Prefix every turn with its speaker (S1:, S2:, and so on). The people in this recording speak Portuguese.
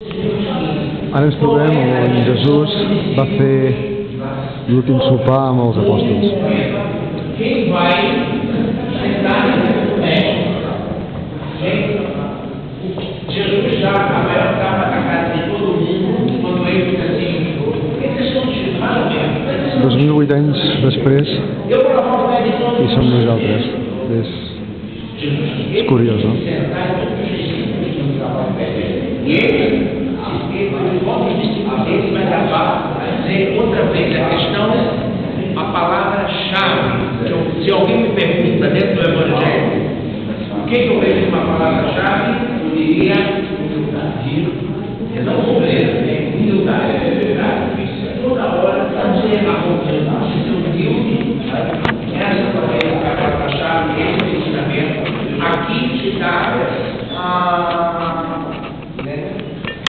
S1: Ara ens trobem on Jesús va fer l'últim sopar amb els apòstols.
S2: Quem vai sentar nesse momento? Jesus já estava na casa de todo mundo quando ele disse assim: por que vocês estão discutindo mais ou menos?
S1: 2008 anys després
S2: Eu vou lavar o pé de todo
S1: i
S2: mundo.
S1: som nosaltres. És curiós, no?
S2: E ele vai trazer outra vez a questão, a palavra-chave. Se alguém me pergunta dentro do Evangelho, o que eu vejo uma palavra-chave, eu diria